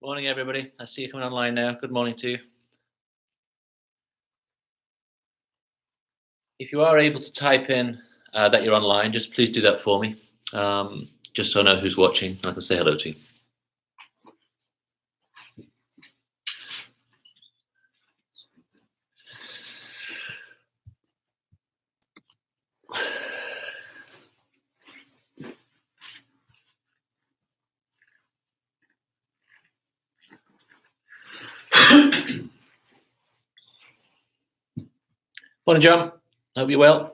Morning, everybody. I see you coming online now. Good morning to you. If you are able to type in that you're online, just please do that for me, just so I know who's watching and I can say hello to you. Morning, John. Hope you're well.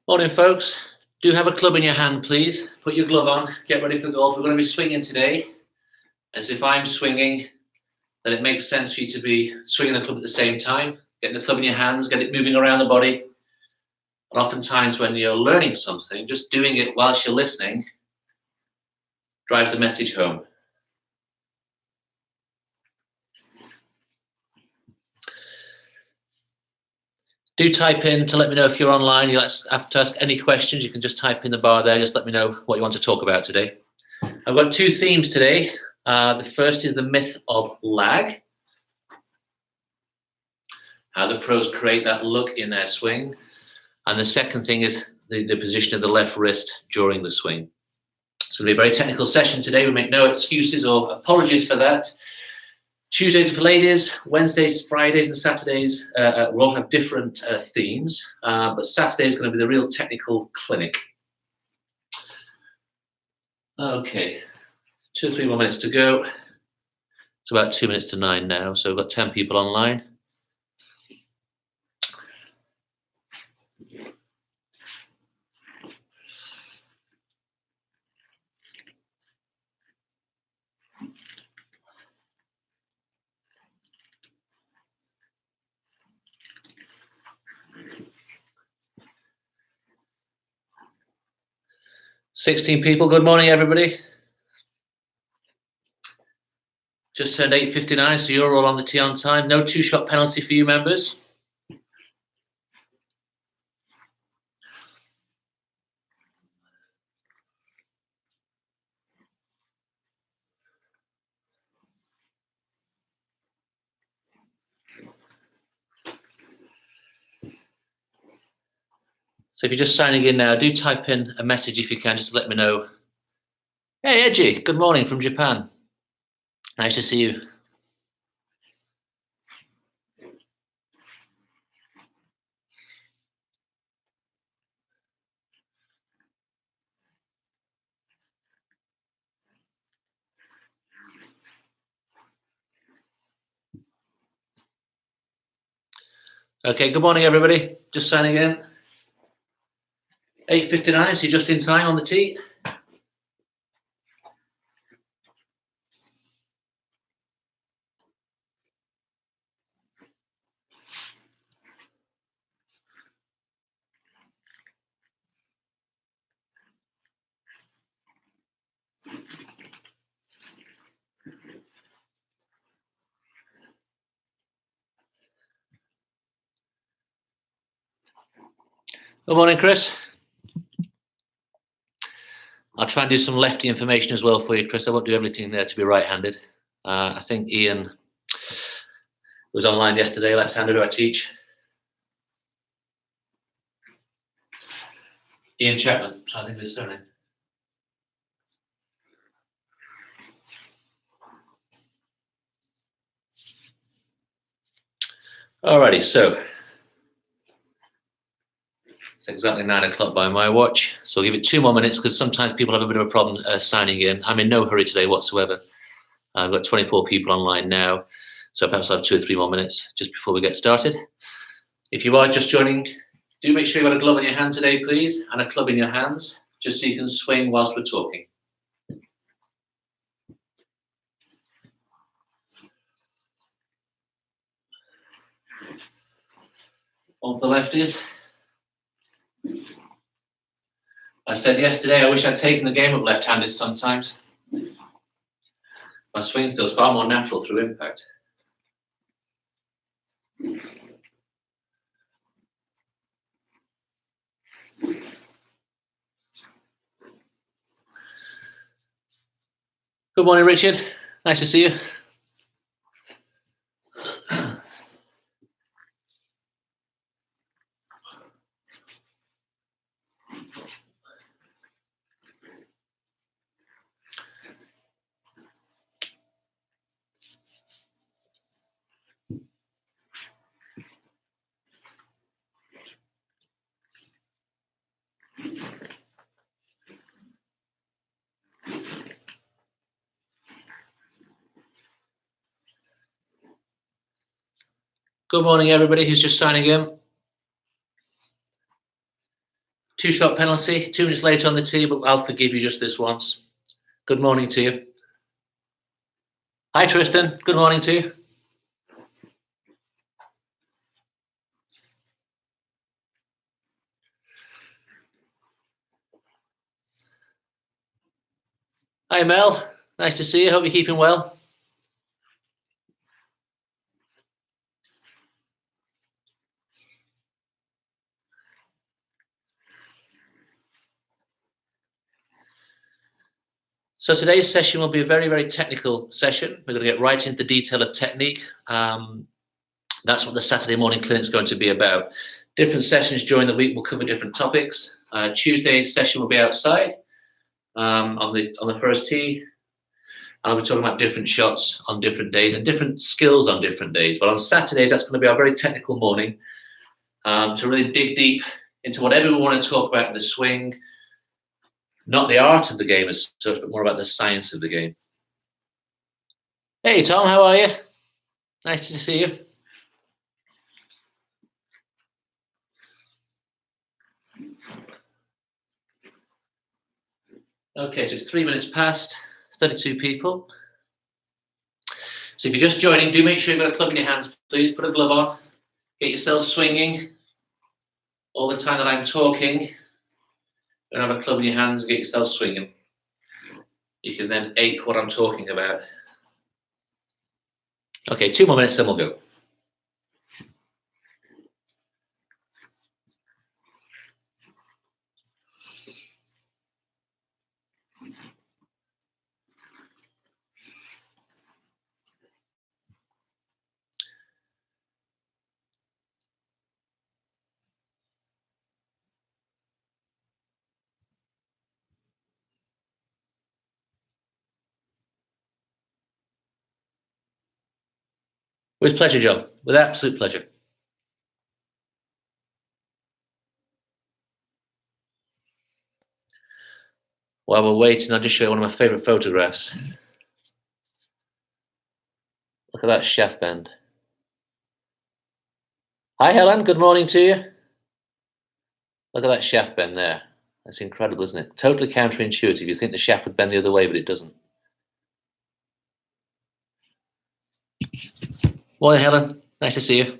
Morning, folks. Do have a club in your hand, please. Put your glove on. Get ready for golf. We're going to be swinging today. As if I'm swinging, then it makes sense for you to be swinging the club at the same time. Getting the club in your hands, get it moving around the body. And oftentimes when you're learning something, just doing it whilst you're listening drives the message home. Do type in to let me know if you're online. You have to ask any questions. You can just type in the bar there. Just let me know what you want to talk about today. I've got two themes today. The first is the myth of lag. How the pros create that look in their swing. And the second thing is the position of the left wrist during the swing. It's going to be a very technical session today. We make no excuses or apologies for that. Tuesdays are for ladies, Wednesdays, Fridays, and Saturdays will all have different themes, but Saturday is going to be the real technical clinic. Okay, 2 or 3 more minutes to go. It's about 2 minutes to 9 now, so we've got 10 people online. $16 people. Good morning, everybody. Just turned 8:59, so you're all on the tee on time. No two-shot penalty for you members. So if you're just signing in now, do type in a message if you can, just to let me know. Hey, Edgy, good morning from Japan. Nice to see you. Okay, good morning, everybody. Just signing in. 8:59, so you're just in time on the tee. Good morning, Chris. I'll try and do some lefty information as well for you, Chris. I won't do everything there to be right-handed. I think Ian was online yesterday, left-handed, who I teach. Ian Chapman, I think of his surname. Alrighty, so it's exactly 9 o'clock by my watch. So I'll give it 2 more minutes because sometimes people have a bit of a problem signing in. I'm in no hurry today whatsoever. I've got 24 people online now, so perhaps I'll have 2 or 3 more minutes just before we get started. If you are just joining, do make sure you've got a glove in your hand today, please, and a club in your hands, just so you can swing whilst we're talking. On for the lefties. I said yesterday I wish I'd taken the game up left-handed sometimes. My swing feels far more natural through impact. Good morning, Richard. Nice to see you. Good morning, everybody who's just signing in. 2-shot penalty, 2 minutes later on the tee, but I'll forgive you just this once. Good morning to you. Hi, Tristan. Good morning to you. Hi, Mel. Nice to see you. Hope you're keeping well. So today's session will be a very, very technical session. We're going to get right into the detail of technique. That's what the Saturday morning clinic is going to be about. Different sessions during the week will cover different topics. Tuesday's session will be outside on the first tee. I'll be talking about different shots on different days and different skills on different days. But on Saturdays, that's going to be our very technical morning to really dig deep into whatever we want to talk about in the swing. Not the art of the game as such, but more about the science of the game. Hey, Tom, how are you? Nice to see you. Okay, so it's 3 minutes past, 32 people. So if you're just joining, do make sure you've got a club in your hands, please. Put a glove on. Get yourself swinging all the time that I'm talking. And have a club in your hands and get yourself swinging. You can then ape what I'm talking about. Okay, 2 more minutes, then we'll go. With pleasure, John. With absolute pleasure. While we're waiting, I'll just show you one of my favourite photographs. Look at that shaft bend. Hi, Helen. Good morning to you. Look at that shaft bend there. That's incredible, isn't it? Totally counterintuitive. You think the shaft would bend the other way, but it doesn't. Morning, Helen. Nice to see you.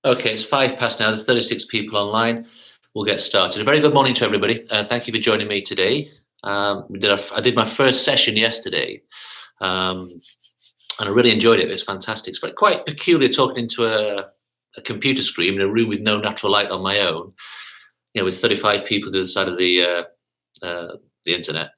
Okay, it's 5 past now. There's 36 people online. We'll get started. A very good morning to everybody. Thank you for joining me today. I did my first session yesterday, and I really enjoyed it. It was fantastic. It's quite peculiar talking into a computer screen in a room with no natural light on my own, with 35 people to the side of the internet.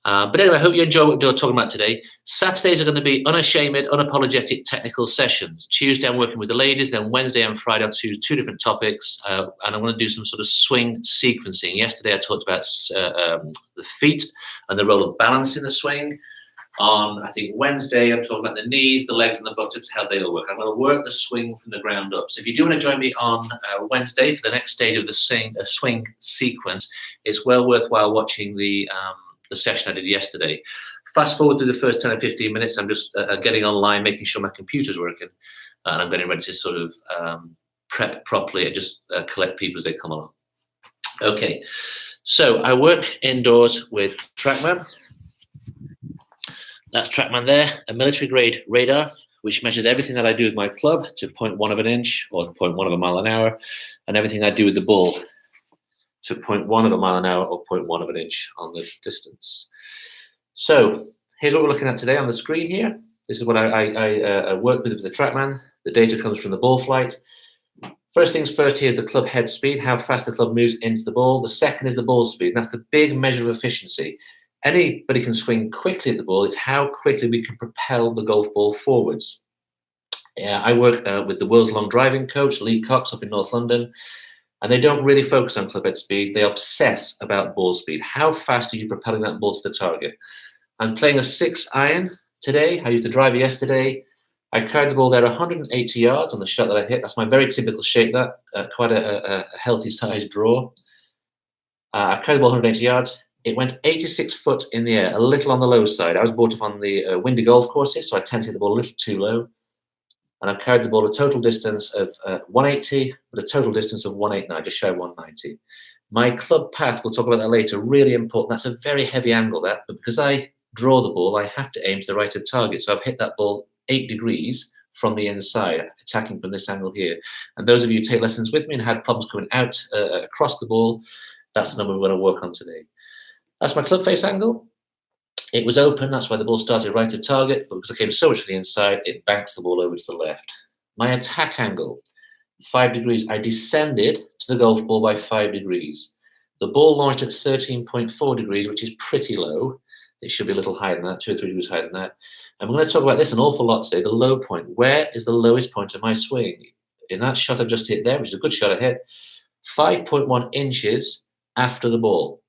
But anyway, I hope you enjoy what we're talking about today. Saturdays are going to be unashamed, unapologetic technical sessions. Tuesday, I'm working with the ladies. Then Wednesday and Friday, I'll choose 2 different topics. And I'm going to do some sort of swing sequencing. Yesterday, I talked about the feet and the role of balance in the swing. On, I think, Wednesday, I'm talking about the knees, the legs, and the buttocks, how they all work. I'm going to work the swing from the ground up. So if you do want to join me on Wednesday for the next stage of the swing sequence, it's well worthwhile watching the session I did yesterday. Fast forward through the first 10 or 15 minutes, I'm just getting online, making sure my computer's working, and I'm getting ready to sort of prep properly and just collect people as they come along. Okay, so I work indoors with TrackMan. That's TrackMan there, a military-grade radar, which measures everything that I do with my club to 0.1 of an inch or 0.1 of a mile an hour, and everything I do with the ball to 0.1 of a mile an hour or 0.1 of an inch on the distance. So here's what we're looking at today on the screen here. This is what I work with the TrackMan. The data comes from the ball flight. First things first, here's the club head speed, how fast the club moves into the ball. The second is the ball speed, and that's the big measure of efficiency. Anybody can swing quickly at the ball. It's how quickly we can propel the golf ball forwards. I work with the world's long driving coach, Lee Cox, up in North London, and they don't really focus on club head speed. They obsess about ball speed. How fast are you propelling that ball to the target? I'm playing a 6-iron today. I used a driver yesterday. I carried the ball there 180 yards on the shot that I hit. That's my very typical shape, that quite a healthy size draw. I carried the ball 180 yards. It went 86 foot in the air, a little on the low side. I was brought up on the windy golf courses, so I tend to hit the ball a little too low. And I carried the ball a total distance of 180, but a total distance of 189, just shy of 190. My club path, we'll talk about that later, really important. That's a very heavy angle, that, but because I draw the ball, I have to aim to the right of target. So I've hit that ball 8 degrees from the inside, attacking from this angle here. And those of you who take lessons with me and had problems coming out across the ball, that's the number we're going to work on today. That's my club face angle. It was open, that's why the ball started right at target, but because I came so much from the inside, it banks the ball over to the left. My attack angle, 5 degrees. I descended to the golf ball by 5 degrees. The ball launched at 13.4 degrees, which is pretty low. It should be a little higher than that, 2 or 3 degrees higher than that. And we're going to talk about this an awful lot today, the low point. Where is the lowest point of my swing? In that shot I've just hit there, which is a good shot I hit, 5.1 inches after the ball.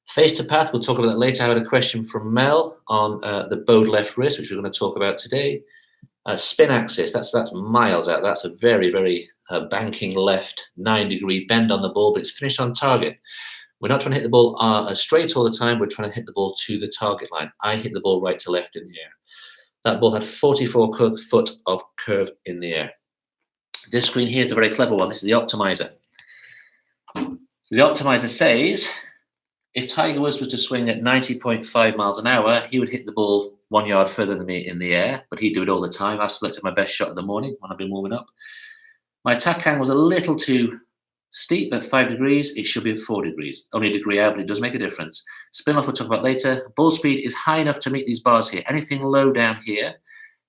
Face to path, we'll talk about that later. I had a question from Mel on the bowed left wrist, which we're going to talk about today. Spin axis, that's miles out. That's a very, very banking left 9-degree bend on the ball, but it's finished on target. We're not trying to hit the ball straight all the time. We're trying to hit the ball to the target line. I hit the ball right to left in the air. That ball had 44 foot of curve in the air. This screen here is the very clever one. This is the optimizer. So the optimizer says, if Tiger Woods was to swing at 90.5 miles an hour, he would hit the ball 1 yard further than me in the air, but he'd do it all the time. I've selected my best shot of the morning when I've been warming up. My attack angle was a little too steep at 5 degrees. It should be at 4 degrees. Only a degree out, but it does make a difference. Spin off we'll talk about later. Ball speed is high enough to meet these bars here. Anything low down here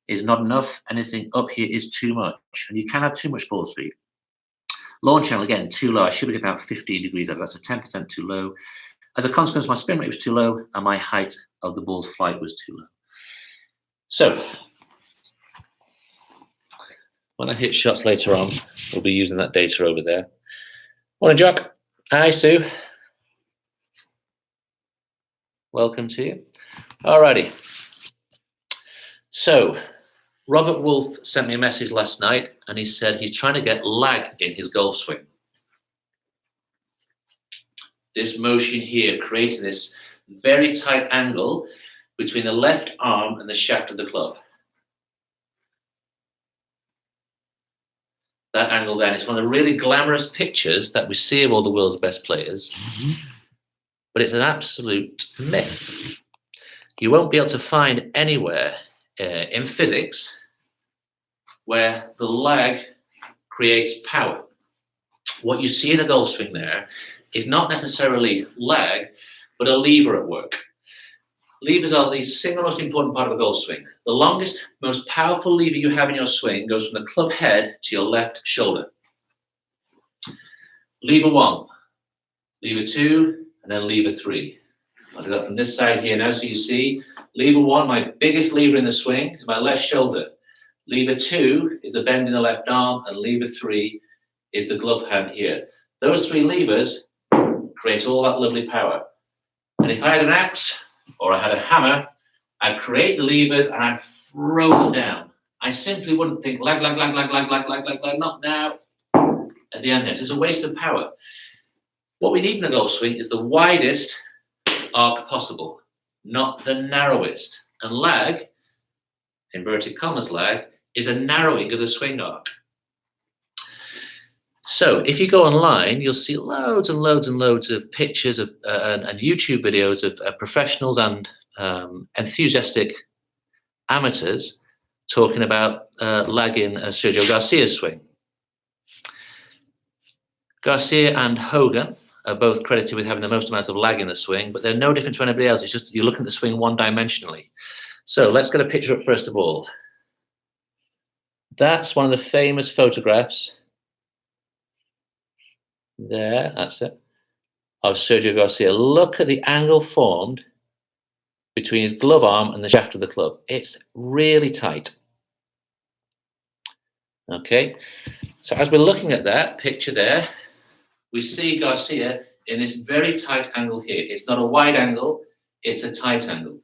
is not enough. Anything up here is too much. And you can have too much ball speed. Launch angle, again, too low. I should be about 15 degrees out. That's a 10% too low. As a consequence, my spin rate was too low and my height of the ball's flight was too low. So, when I hit shots later on, we'll be using that data over there. Morning, Jock. Hi, Sue. Welcome to you. Alrighty. So, Robert Wolf sent me a message last night and he said he's trying to get lag in his golf swing. This motion here creating this very tight angle between the left arm and the shaft of the club. That angle then is one of the really glamorous pictures that we see of all the world's best players, but it's an absolute myth. You won't be able to find anywhere in physics where the lag creates power. What you see in a golf swing there is not necessarily lag, but a lever at work. Levers are the single most important part of a golf swing. The longest, most powerful lever you have in your swing goes from the club head to your left shoulder. Lever 1, lever 2, and then lever 3. I'll do that from this side here now. So you see, lever 1, my biggest lever in the swing, is my left shoulder. Lever 2 is the bend in the left arm, and lever 3 is the glove hand here. Those 3 levers create all that lovely power. And if I had an axe or I had a hammer, I'd create the levers and I'd throw them down. I simply wouldn't think lag, not now. At the end there, so it's a waste of power. What we need in a golf swing is the widest arc possible, not the narrowest. And lag, inverted commas lag, is a narrowing of the swing arc. So if you go online, you'll see loads and loads and loads of pictures of and YouTube videos of professionals and enthusiastic amateurs talking about lagging Sergio Garcia's swing. Garcia and Hogan are both credited with having the most amount of lag in the swing, but they're no different to anybody else. It's just you're looking at the swing one-dimensionally. So let's get a picture up first of all. That's one of the famous photographs. There, that's it, of Sergio Garcia. Look at the angle formed between his glove arm and the shaft of the club. It's really tight. Okay, so as we're looking at that picture there, we see Garcia in this very tight angle here. It's not a wide angle, it's a tight angle.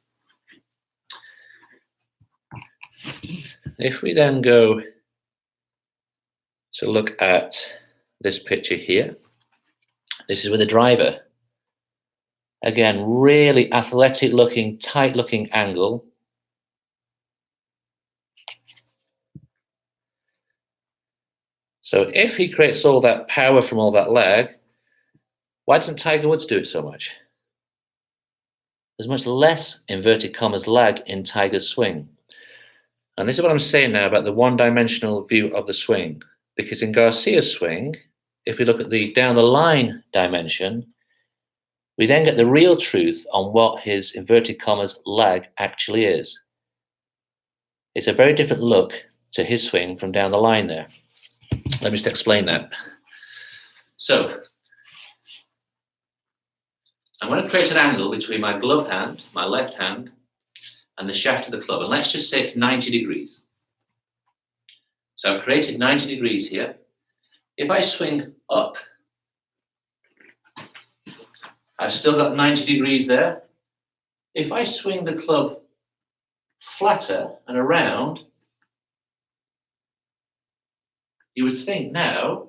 If we then go to look at this picture here, this is with a driver. Again, really athletic looking, tight looking angle. So if he creates all that power from all that lag, why doesn't Tiger Woods do it so much? There's much less, inverted commas, lag in Tiger's swing. And this is what I'm saying now about the one-dimensional view of the swing. Because in Garcia's swing, if we look at the down the line dimension, we then get the real truth on what his inverted commas lag actually is. It's a very different look to his swing from down the line there. Let me just explain that. So, I'm going to create an angle between my glove hand, my left hand, and the shaft of the club. And let's just say it's 90 degrees. So I've created 90 degrees here. If I swing up, I've still got 90 degrees there. If I swing the club flatter and around, you would think now,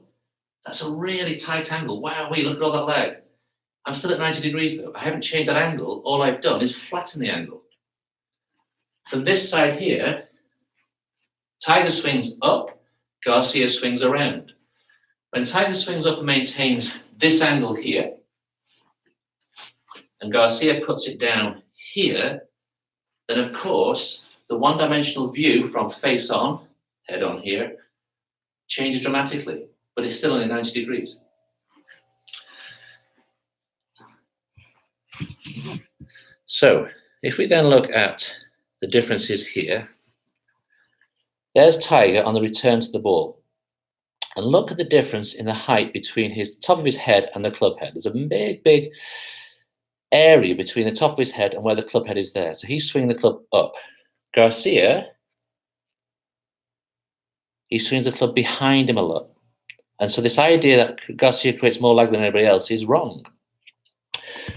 that's a really tight angle. Wow, look at all that lag. I'm still at 90 degrees though. I haven't changed that angle. All I've done is flatten the angle. From this side here, Tiger swings up, Garcia swings around. When Tiger swings up and maintains this angle here, and Garcia puts it down here, then of course, the one-dimensional view from face on, head on here, changes dramatically, but it's still only 90 degrees. So, if we then look at the differences here, there's Tiger on the return to the ball. And look at the difference in the height between his top of his head and the club head. There's a big area between the top of his head and where the club head is there. So he's swinging the club up. Garcia, he swings the club behind him a lot. And so this idea that Garcia creates more lag than anybody else is wrong.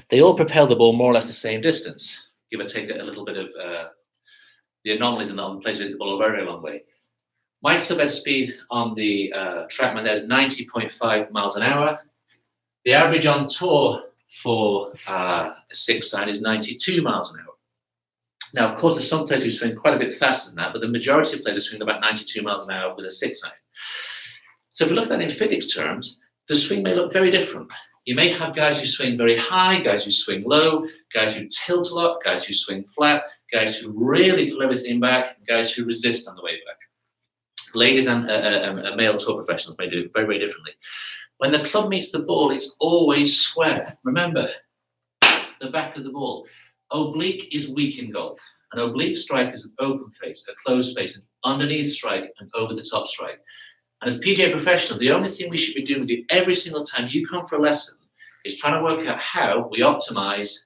They all propel the ball more or less the same distance, give or take a little bit of the anomalies and on places the ball a very long way. My club head speed on the TrackMan there is 90.5 miles an hour. The average on tour for a six iron is 92 miles an hour. Now, of course, there's some players who swing quite a bit faster than that, but the majority of players are swinging about 92 miles an hour with a six iron. So if we look at that in physics terms, the swing may look very different. You may have guys who swing very high, guys who swing low, guys who tilt a lot, guys who swing flat, guys who really pull everything back, guys who resist on the way back. Ladies and male tour professionals may do it very, very differently. When the club meets the ball, it's always square. Remember, the back of the ball. Oblique is weak in golf. An oblique strike is an open face, a closed face, an underneath strike, and over the top strike. And as PGA professional, the only thing we should be doing with you every single time you come for a lesson is trying to work out how we optimize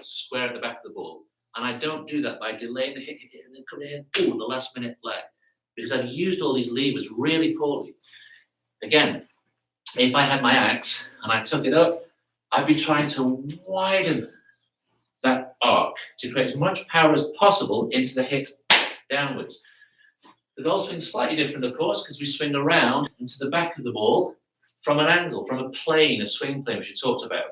square at the back of the ball. And I don't do that by delaying the hit and then coming in, the last minute leg, because I've used all these levers really poorly. Again, if I had my axe and I took it up, I'd be trying to widen that arc to create as much power as possible into the hit downwards. The golf swing's slightly different, of course, because we swing around into the back of the ball from an angle, from a plane, a swing plane, which we talked about.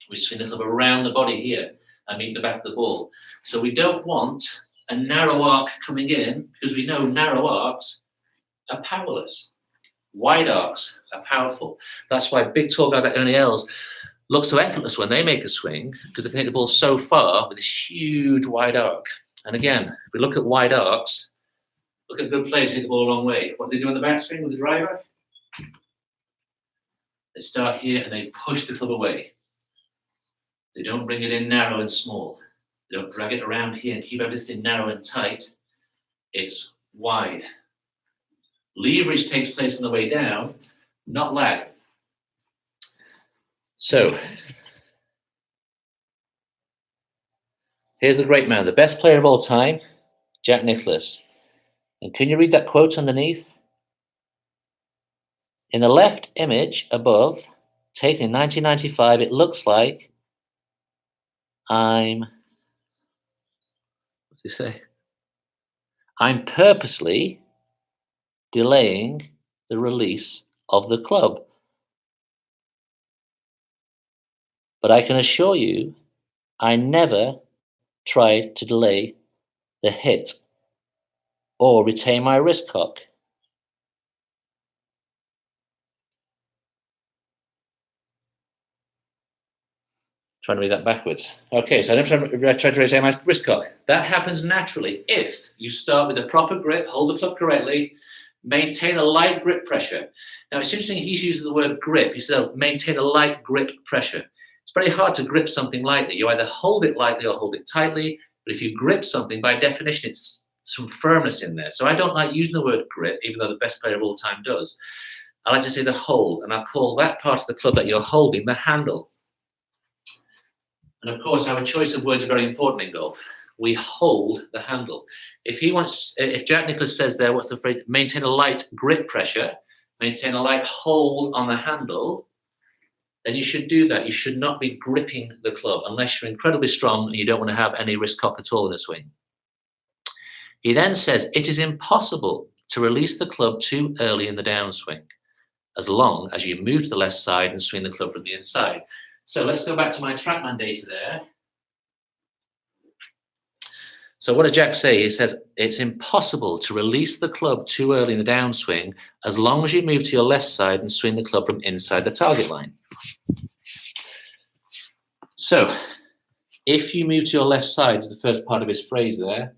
We swing the club around the body here and meet the back of the ball. So we don't want a narrow arc coming in, because we know narrow arcs are powerless. Wide arcs are powerful. That's why big tall guys like Ernie Els look so effortless when they make a swing, because they can hit the ball so far with this huge wide arc. And again, if we look at wide arcs, look at good players who hit the ball a long way. What do they do on the backswing with the driver? They start here and they push the club away. They don't bring it in narrow and small. They don't drag it around here and keep everything narrow and tight. It's wide. Leverage takes place on the way down, not lag. So, here's the great man, the best player of all time, Jack Nicklaus. And can you read that quote underneath? In the left image above, taken in 1995, it looks like what does he say? I'm purposely delaying the release of the club. But I can assure you, I never tried to delay the hit or retain my wrist cock. Trying to read that backwards. Okay, so I never tried to retain my wrist cock. That happens naturally if you start with a proper grip, hold the club correctly, maintain a light grip pressure. Now, it's interesting he's using the word grip. He said, maintain a light grip pressure. It's very hard to grip something lightly. You either hold it lightly or hold it tightly. But if you grip something, by definition, it's some firmness in there. So I don't like using the word grip, even though the best player of all time does. I like to say the hold, and I call that part of the club that you're holding the handle. And of course, our choice of words are very important in golf. We hold the handle. If Jack Nicklaus says there, what's the phrase? Maintain a light grip pressure, maintain a light hold on the handle, then you should do that. You should not be gripping the club unless you're incredibly strong and you don't want to have any wrist cock at all in the swing. He then says, it is impossible to release the club too early in the downswing, as long as you move to the left side and swing the club from the inside. So let's go back to my TrackMan data there. So what does Jack say? He says, it's impossible to release the club too early in the downswing, as long as you move to your left side and swing the club from inside the target line. So if you move to your left side, is the first part of his phrase there.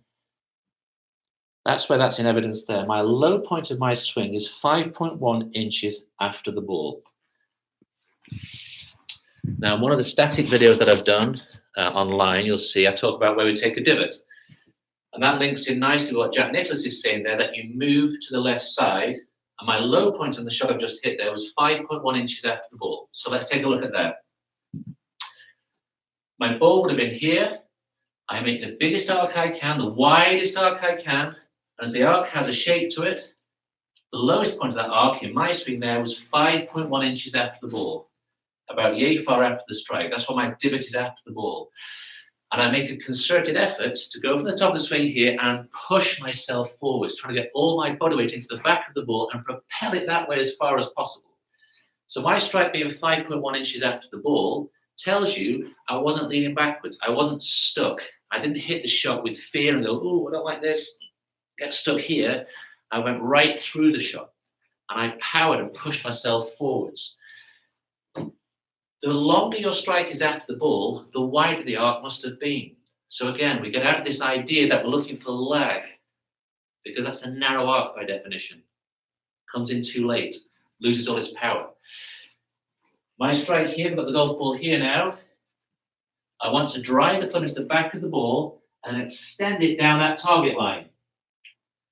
That's where that's in evidence there. My low point of my swing is 5.1 inches after the ball. Now, one of the static videos that I've done online, you'll see I talk about where we take a divot. And that links in nicely with what Jack Nicklaus is saying there, that you move to the left side. And my low point on the shot I've just hit there was 5.1 inches after the ball. So let's take a look at that. My ball would have been here. I make the biggest arc I can, the widest arc I can. And as the arc has a shape to it, the lowest point of that arc in my swing there was 5.1 inches after the ball. About yay far after the strike. That's what my divot is after the ball. And I make a concerted effort to go from the top of the swing here and push myself forwards, trying to get all my body weight into the back of the ball and propel it that way as far as possible. So my strike being 5.1 inches after the ball tells you I wasn't leaning backwards. I wasn't stuck. I didn't hit the shot with fear and go, oh, I don't like this, get stuck here. I went right through the shot and I powered and pushed myself forwards. The longer your strike is after the ball, the wider the arc must have been. So again, we get out of this idea that we're looking for lag, because that's a narrow arc by definition. Comes in too late, loses all its power. My strike here, I've got the golf ball here now. I want to drive the club into the back of the ball and extend it down that target line.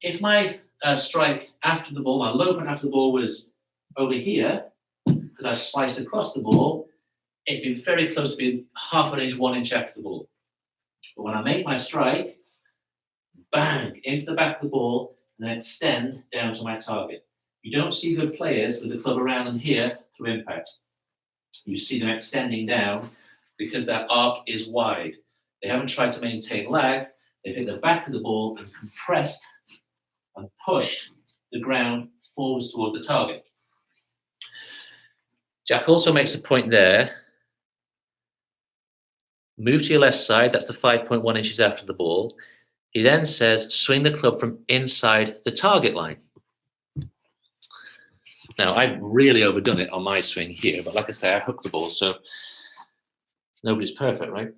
If my strike after the ball, my low point after the ball was over here, because I sliced across the ball, it'd be very close to being half an inch, 1 inch after the ball. But when I make my strike, bang, into the back of the ball, and then extend down to my target. You don't see good players with the club around them here through impact. You see them extending down because their arc is wide. They haven't tried to maintain lag. They've hit the back of the ball and compressed and pushed the ground forwards toward the target. Jack also makes a point there. Move to your left side, that's the 5.1 inches after the ball. He then says, swing the club from inside the target line. Now, I've really overdone it on my swing here, but like I say, I hooked the ball, so nobody's perfect, right?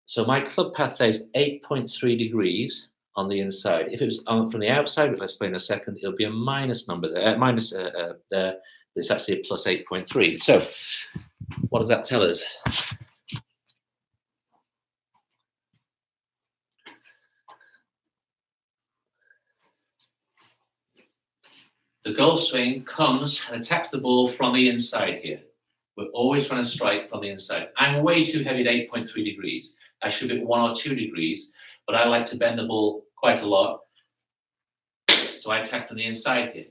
So my club path there is 8.3 degrees on the inside. If it was on from the outside, which I'll explain in a second, it'll be a minus number there, there, but it's actually a plus 8.3. So what does that tell us? The golf swing comes and attacks the ball from the inside here. We're always trying to strike from the inside. I'm way too heavy at 8.3 degrees. I should be at 1 or 2 degrees, but I like to bend the ball quite a lot. So I attack from the inside here.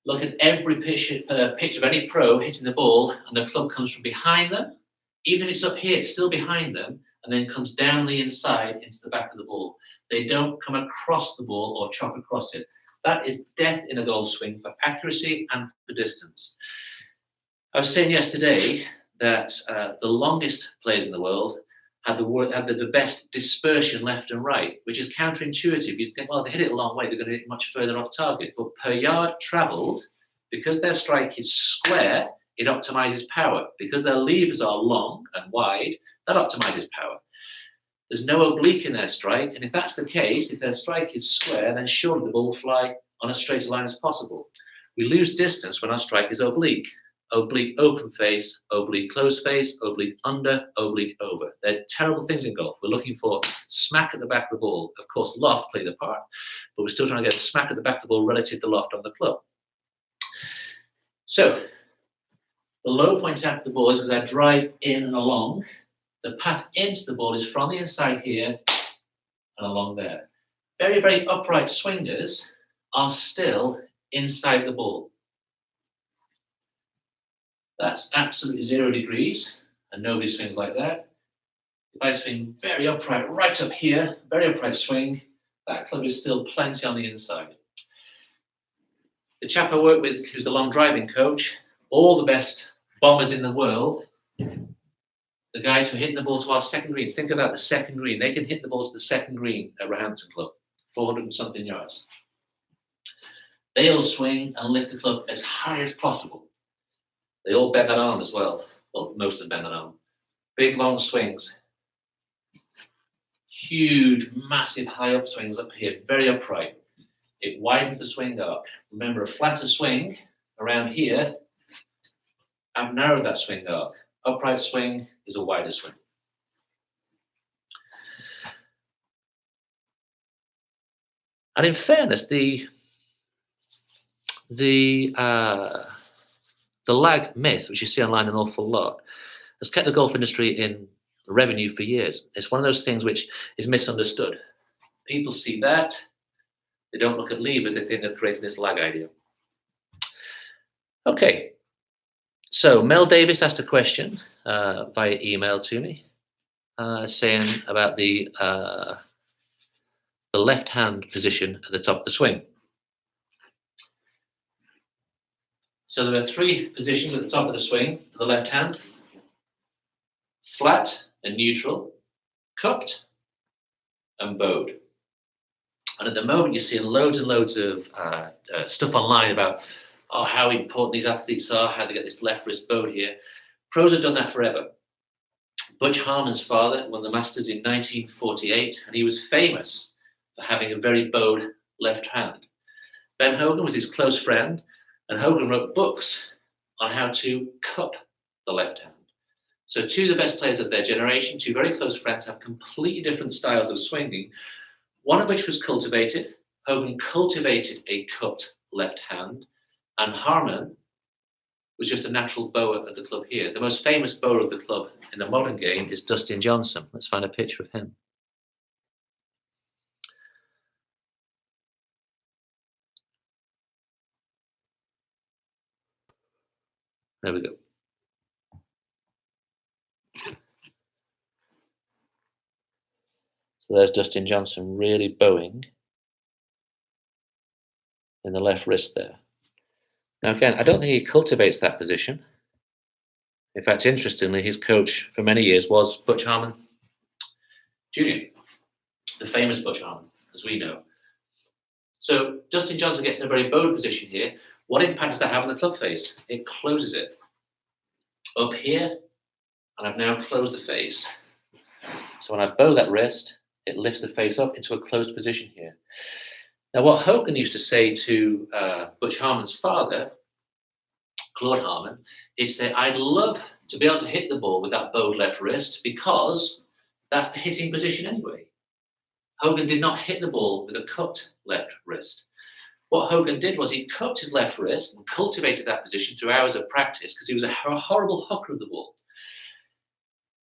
Look at every pitch of any pro hitting the ball, and the club comes from behind them. Even if it's up here, it's still behind them, and then comes down the inside into the back of the ball. They don't come across the ball or chop across it. That is death in a golf swing for accuracy and for distance. I was saying yesterday that the longest players in the world have the best dispersion left and right, which is counterintuitive. You'd think, well, they hit it a long way, they're going to hit it much further off target. But per yard travelled, because their strike is square, it optimizes power. Because their levers are long and wide, that optimizes power. There's no oblique in their strike, and if that's the case, if their strike is square, then surely the ball will fly on as straight a line as possible. We lose distance when our strike is oblique. Oblique open face, oblique closed face, oblique under, oblique over. They're terrible things in golf. We're looking for smack at the back of the ball. Of course, loft plays a part, but we're still trying to get smack at the back of the ball relative to loft on the club. So, the low point after the ball is as I drive in and along. The path into the ball is from the inside here and along there. Very, very upright swingers are still inside the ball. That's absolutely 0 degrees, and nobody swings like that. If I swing very upright right up here, very upright swing, that club is still plenty on the inside. The chap I work with, who's the long driving coach, all the best bombers in the world, the guys who hit the ball to our second green, think about the second green. They can hit the ball to the second green at Roehampton Club, 400 and something yards. They'll swing and lift the club as high as possible. They all bend that arm as well. Well, most of them bend that arm. Big, long swings. Huge, massive, high up swings up here, very upright. It widens the swing arc. Remember, a flatter swing around here, I've narrowed that swing arc. Upright swing is a wider swing. And in fairness, the lag myth, which you see online an awful lot, has kept the golf industry in revenue for years. It's one of those things which is misunderstood. People see that, they don't look at levers, they think they're creating this lag idea. Okay, so Mel Davis asked a question via email to me, saying about the left hand position at the top of the swing. So there are 3 positions at the top of the swing for the left hand: flat and neutral, cupped and bowed. And at the moment, you're seeing loads and loads of stuff online about how important these athletes are, how they get this left wrist bowed here. Pros have done that forever. Butch Harmon's father won the Masters in 1948, and he was famous for having a very bowed left hand. Ben Hogan was his close friend, and Hogan wrote books on how to cup the left hand. So 2 of the best players of their generation, 2 very close friends, have completely different styles of swinging, one of which was cultivated. Hogan cultivated a cupped left hand, and Harmon was just a natural bower at the club here. The most famous bower of the club in the modern game is Dustin Johnson. Let's find a picture of him. There we go. So there's Dustin Johnson really bowing in the left wrist there. Now again, I don't think he cultivates that position. In fact, interestingly, his coach for many years was Butch Harmon Jr., the famous Butch Harmon, as we know. So Dustin Johnson gets in a very bowed position here. What impact does that have on the club face? It closes it up here, and I've now closed the face. So when I bow that wrist, it lifts the face up into a closed position here. Now, what Hogan used to say to Butch Harmon's father, Claude Harmon, he'd say, I'd love to be able to hit the ball with that bowed left wrist because that's the hitting position anyway. Hogan did not hit the ball with a cupped left wrist. What Hogan did was he cupped his left wrist and cultivated that position through hours of practice because he was a horrible hooker of the ball.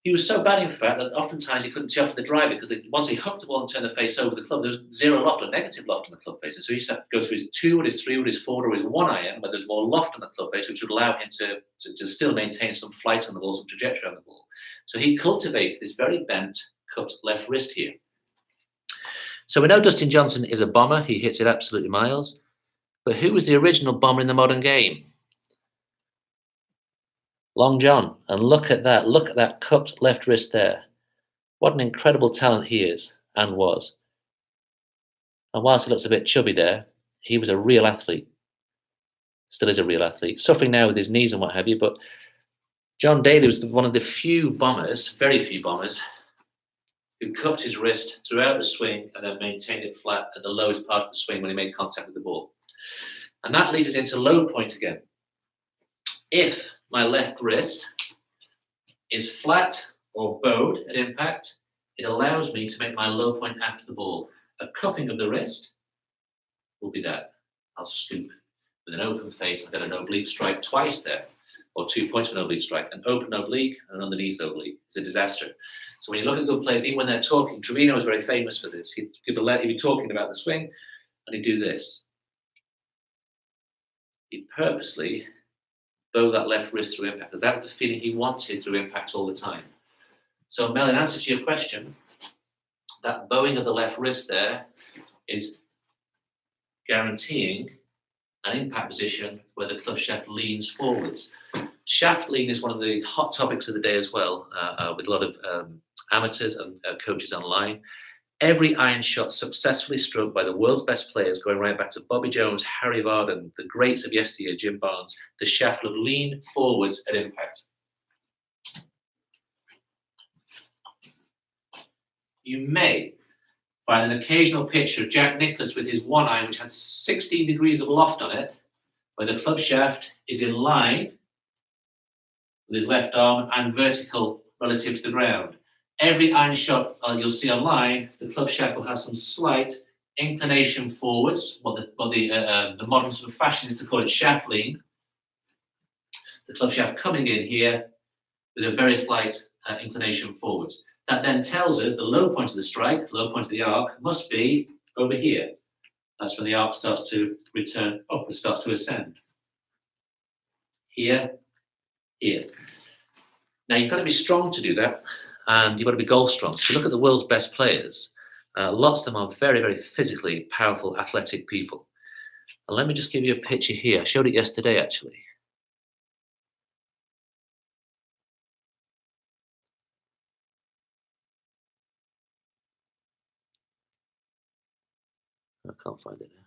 He was so bad, in fact, that oftentimes he couldn't tee off the driver because once he hooked the ball and turned the face over the club, there was zero loft or negative loft on the club face. And so he used to have to go to his 2 or his 3 or his 4 or his 1 iron where there's more loft on the club face, which would allow him to still maintain some flight on the ball, some trajectory on the ball. So he cultivates this very bent, cupped left wrist here. So we know Dustin Johnson is a bomber. He hits it absolutely miles. But who was the original bomber in the modern game? Long John. And look at that. Look at that cupped left wrist there. What an incredible talent he is and was. And whilst he looks a bit chubby there, he was a real athlete. Still is a real athlete. Suffering now with his knees and what have you. But John Daly was one of the few bombers, very few bombers, who cupped his wrist throughout the swing and then maintained it flat at the lowest part of the swing when he made contact with the ball. And that leads us into low point again. If my left wrist is flat or bowed at impact, it allows me to make my low point after the ball. A cupping of the wrist will be that. I'll scoop with an open face. I've got an oblique strike twice there, or 2 points for an oblique strike, an open oblique and an underneath oblique. It's a disaster. So when you look at good players, even when they're talking, Trevino was very famous for this. He'd be talking about the swing, and he'd do this. He'd purposely bow that left wrist through impact, because that was the feeling he wanted through impact all the time. So Mel, in answer to your question, that bowing of the left wrist there is guaranteeing an impact position where the club shaft leans forwards. Shaft lean is one of the hot topics of the day as well, with a lot of amateurs and coaches online. Every iron shot successfully struck by the world's best players, going right back to Bobby Jones, Harry Vardon, the greats of yesteryear, Jim Barnes, the shaft will lean forwards at impact. You may find an occasional picture of Jack Nicklaus with his 1 iron, which had 16 degrees of loft on it, where the club shaft is in line with his left arm and vertical relative to the ground. Every iron shot you'll see online, the club shaft will have some slight inclination forwards, what the modern sort of fashion is to call it shaft lean. The club shaft coming in here with a very slight inclination forwards. That then tells us the low point of the strike, low point of the arc, must be over here. That's when the arc starts to return upwards, starts to ascend. Here, here. Now you've got to be strong to do that, and you've got to be golf strong. So look at the world's best players. Lots of them are very, very physically powerful, athletic people. And let me just give you a picture here. I showed it yesterday, actually. I can't find it now.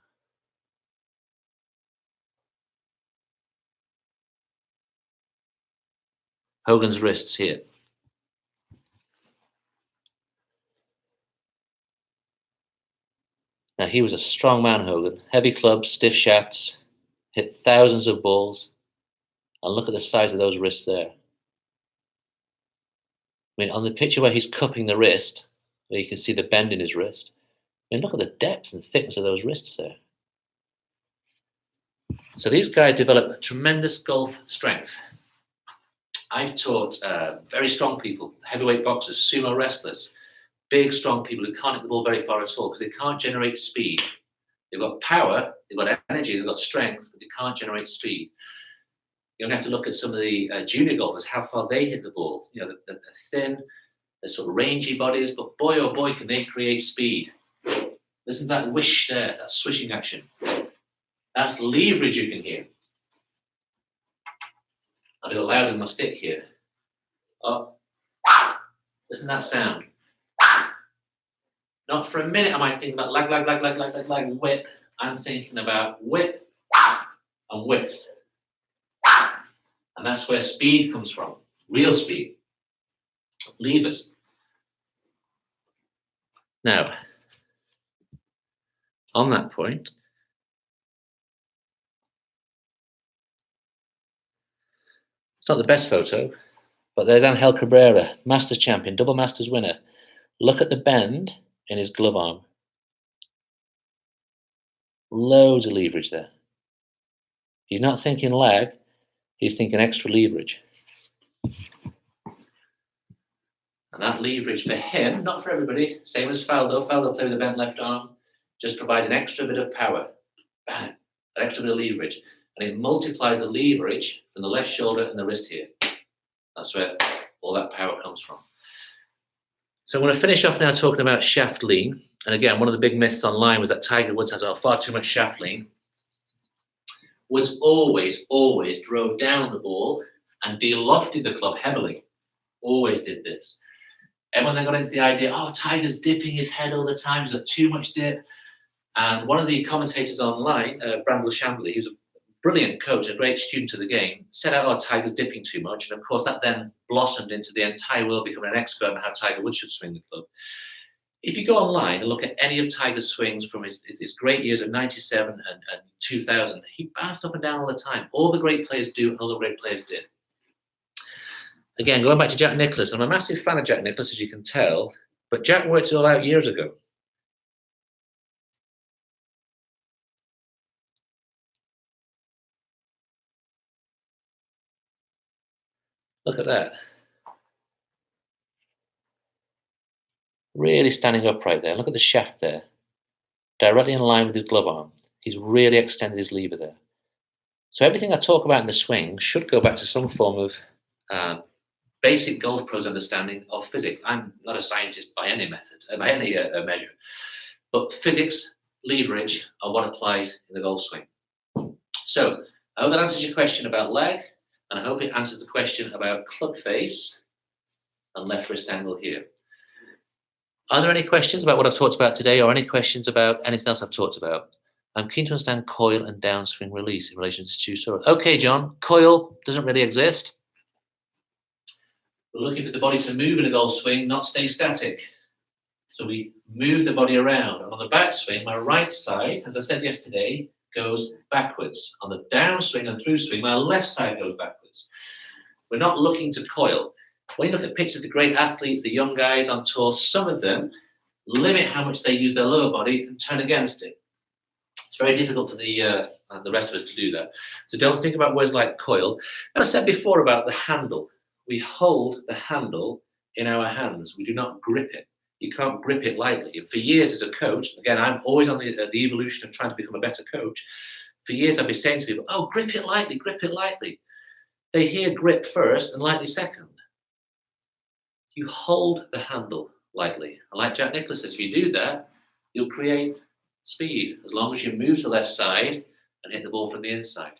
Hogan's wrists here. Now, he was a strong man, Hogan. Heavy clubs, stiff shafts, hit thousands of balls. And look at the size of those wrists there. I mean, on the picture where he's cupping the wrist, where you can see the bend in his wrist, I mean, look at the depth and thickness of those wrists there. So these guys develop tremendous golf strength. I've taught very strong people, heavyweight boxers, sumo wrestlers, big, strong people who can't hit the ball very far at all because they can't generate speed. They've got power, they've got energy, they've got strength, but they can't generate speed. You only have to look at some of the junior golfers, how far they hit the ball. You know, they're thin, they're sort of rangy bodies, but boy, oh boy, can they create speed. Listen to that whish there, that swishing action. That's leverage you can hear. I'll do it loud with my stick here. Oh, listen to that sound. Not for a minute am I thinking about lag, whip. I'm thinking about whip and width. And that's where speed comes from, real speed. Levers. Now, on that point, it's not the best photo, but there's Angel Cabrera, Masters champion, double Masters winner. Look at the bend in his glove arm. Loads of leverage there. He's not thinking lag, he's thinking extra leverage. And that leverage for him, not for everybody, same as Faldo. Faldo plays with a bent left arm, just provides an extra bit of power. Bang, an extra bit of leverage. And it multiplies the leverage from the left shoulder and the wrist here. That's where all that power comes from. So I'm going to finish off now talking about shaft lean. And again, one of the big myths online was that Tiger Woods has far too much shaft lean. Woods always drove down on the ball and de-lofted the club heavily. Always did this. Everyone then got into the idea, oh, Tiger's dipping his head all the time. He's got too much dip. And one of the commentators online, Bramble Chambly, who's a brilliant coach, a great student of the game, said, oh, Tiger's dipping too much. And of course, that then blossomed into the entire world becoming an expert on how Tiger Woods should swing the club. If you go online and look at any of Tiger's swings from his great years of 97 and 2000, he bounced up and down all the time. All the great players do, and all the great players did. Again, going back to Jack Nicklaus, I'm a massive fan of Jack Nicklaus, as you can tell, but Jack worked it all out years ago. Look at that. Really standing upright there. Look at the shaft there. Directly in line with his glove arm. He's really extended his lever there. So everything I talk about in the swing should go back to some form of basic golf pros understanding of physics. I'm not a scientist by any method, by any measure, but physics, leverage are what applies in the golf swing. So I hope that answers your question about leg, and I hope it answers the question about club face and left wrist angle here. Are there any questions about what I've talked about today, or any questions about anything else I've talked about? I'm keen to understand coil and downswing release in relation to two swords. Okay, John, coil doesn't really exist. We're looking for the body to move in a golf swing, not stay static. So we move the body around. And on the backswing, my right side, as I said yesterday, goes backwards. On the downswing and through swing, my left side goes backwards. We're not looking to coil. When you look at pictures of the great athletes, the young guys on tour, some of them limit how much they use their lower body and turn against it. It's very difficult for the rest of us to do that. So don't think about words like coil. And I said before about the handle. We hold the handle in our hands. We do not grip it. You can't grip it lightly. For years as a coach, again, I'm always on the evolution of trying to become a better coach. For years, I've been saying to people, oh, grip it lightly, grip it lightly. They hear grip first and lightly second. You hold the handle lightly. And like Jack Nicklaus says, if you do that, you'll create speed as long as you move to the left side and hit the ball from the inside.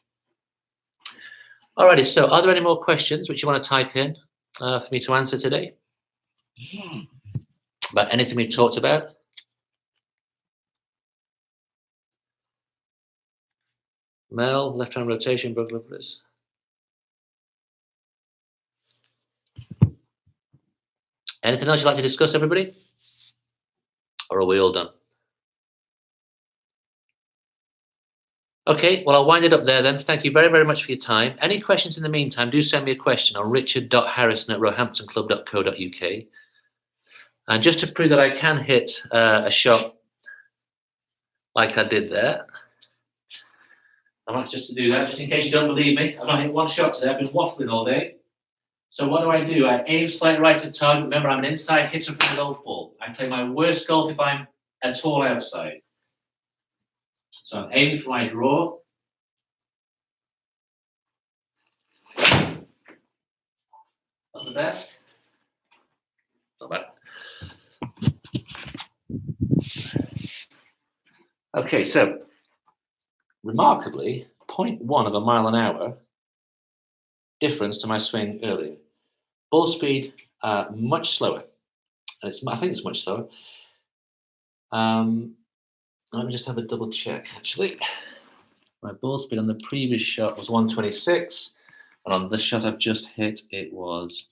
Alrighty, so are there any more questions which you want to type in for me to answer today? About anything we've talked about? Mel, left-hand rotation, both lovers. Anything else you'd like to discuss, everybody? Or are we all done? Okay, well, I'll wind it up there then. Thank you very, very much for your time. Any questions in the meantime, do send me a question on richard.harrison@roehamptonclub.co.uk. And just to prove that I can hit a shot like I did there, I might just to do that, just in case you don't believe me. I've not hit one shot today. I've been waffling all day. So what do? I aim slightly right at target. Remember, I'm an inside hitter from the golf ball. I play my worst golf if I'm at all outside. So I'm aiming for my draw. Not the best. Not bad. Okay, so remarkably, 0.1 of a mile an hour difference to my swing earlier. Ball speed, much slower. And I think it's much slower. Let me just have a double check, actually. My ball speed on the previous shot was 126, and on this shot I've just hit, it was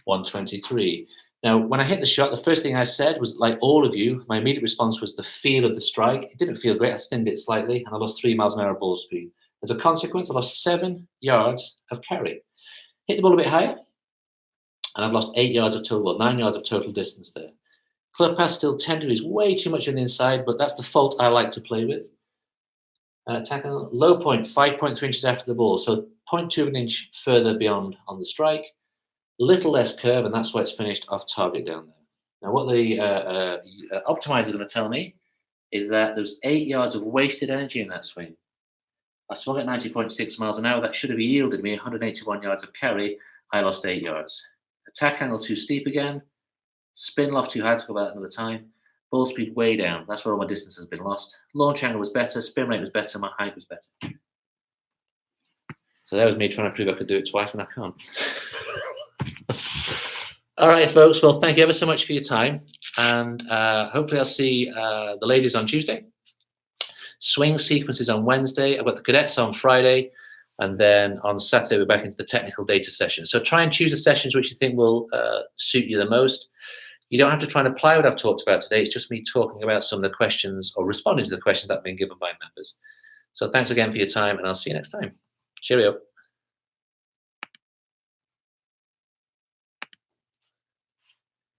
123. Now, when I hit the shot, the first thing I said was, like all of you, my immediate response was the feel of the strike. It didn't feel great. I thinned it slightly, and I lost 3 miles an hour ball speed. As a consequence, I lost 7 yards of carry. Hit the ball a bit higher, and I've lost 8 yards of total, well, 9 yards of total distance there. Club pass still 10 degrees, way too much on the inside, but that's the fault I like to play with. Tackle, low point, 5.3 inches after the ball, so 0.2 of an inch further beyond on the strike. Little less curve, and that's why it's finished off target down there. Now, what the optimizer is going to tell me is that there's 8 yards of wasted energy in that swing. I swung at 90.6 miles an hour. That should have yielded me 181 yards of carry. I lost 8 yards. Attack angle too steep again. Spin loft too high, to go about another time. Ball speed way down. That's where all my distance has been lost. Launch angle was better. Spin rate was better. My height was better. So that was me trying to prove I could do it twice, and I can't. All right, folks. Well, thank you ever so much for your time. And hopefully I'll see the ladies on Tuesday. Swing sequences on Wednesday. I've got the cadets on Friday. And then on Saturday, we're back into the technical data session. So try and choose the sessions which you think will suit you the most. You don't have to try and apply what I've talked about today. It's just me talking about some of the questions or responding to the questions that have been given by members. So thanks again for your time, and I'll see you next time. Cheerio.